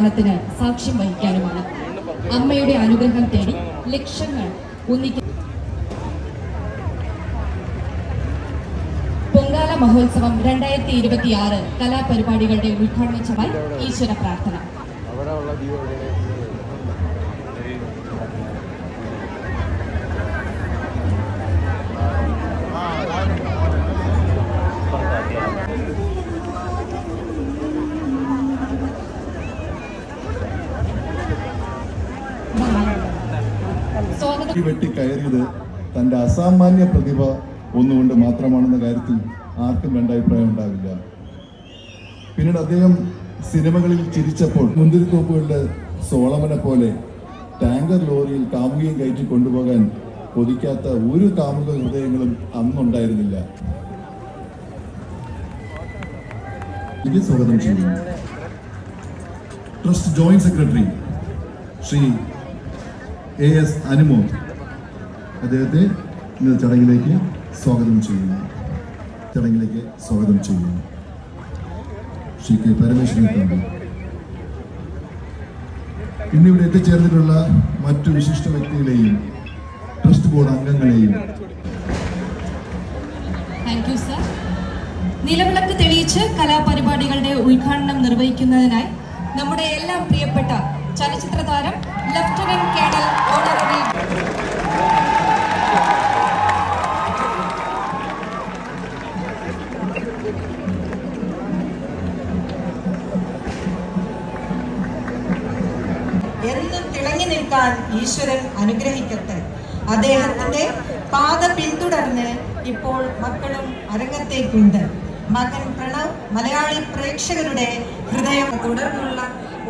ത്തിന് സാക്ഷ്യം വഹിക്കാനുമാണ്. അമ്മയുടെ അനുഗ്രഹം തേടി ലക്ഷങ്ങൾ ഒന്നിക്കും. പൊങ്കാല മഹോത്സവം 2026 കലാപരിപാടികളുടെ ഉദ്ഘാടന ചടങ്ങിൽ ഈശ്വര പ്രാർത്ഥന. വെട്ടിക്കയറിയത് തന്റെ അസാമാന്യ പ്രതിഭ ഒന്നുകൊണ്ട് മാത്രമാണെന്ന കാര്യത്തിൽ ആർക്കും രണ്ടഭിപ്രായം ഉണ്ടാവില്ല. പിന്നീട് അദ്ദേഹം സിനിമകളിൽ ചിരിച്ചപ്പോൾ മുന്തിരിത്തോപ്പുകളുടെ സോളമനെ പോലെ ടാങ്കർ ലോറിയിൽ കാമുകയും കയറ്റി കൊണ്ടുപോകാൻ കൊതിക്കാത്ത ഒരു കാമുക ഹൃദയങ്ങളും അന്നുണ്ടായിരുന്നില്ല. ഇത് സ്വാഗതം ചെയ്യുന്നു trust joint secretary Shri AS Anumod. അദ്ദേഹത്തെ ഇന്ന് ചടങ്ങിലേക്ക് സ്വാഗതം ചെയ്യുന്നു. ശ്രീ K പരമേശ്വരൻ തമ്പി. ഇന്നിവിടെ എത്തിച്ചേർന്നിട്ടുള്ള മറ്റു വിശിഷ്ട വ്യക്തികളെയും ട്രസ്റ്റ് ബോർഡ് അംഗങ്ങളെയും നിലവിളക്ക് തെളിയിച്ച് കലാപരിപാടികളുടെ ഉദ്ഘാടനം നിർവഹിക്കുന്നതിനായി നമ്മുടെ എല്ലാം പ്രിയപ്പെട്ട ചലച്ചിത്ര താരം ലഫ്റ്റനന്റ് കേണൽ ഓണററി എന്നും തിളങ്ങി നിൽക്കാൻ ഈശ്വരൻ അനുഗ്രഹിക്കട്ടെ. അദ്ദേഹത്തിന്റെ പാത പിന്തുടർന്ന് ഇപ്പോൾ മക്കളും അരങ്ങത്തേക്കുണ്ട്. മകൻ പ്രണവ് മലയാളി പ്രേക്ഷകരുടെ ഹൃദയം തുടർന്നുള്ള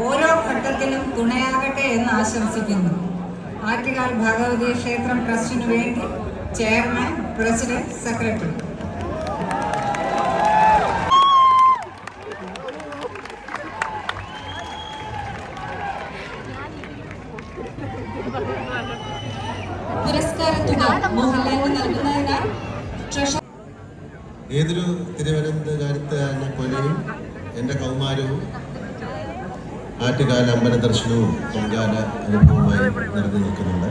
ഓരോ ഘട്ടത്തിലും തുണയാകട്ടെ എന്ന് ആശംസിക്കുന്നു. ആറ്റുകാൽ ഭഗവതി ക്ഷേത്രം ട്രസ്റ്റിനു വേണ്ടി ചെയർമാൻ, പ്രസിഡന്റ്, സെക്രട്ടറി. ഏതൊരു തിരുവനന്തപുരത്തുകാരനെ പോലെയും എൻ്റെ കൗമാരവും ആറ്റുകാല അമ്പല ദർശനവും പൊങ്കാല അനുഭവമായി നിറഞ്ഞു നിൽക്കുന്നുണ്ട്.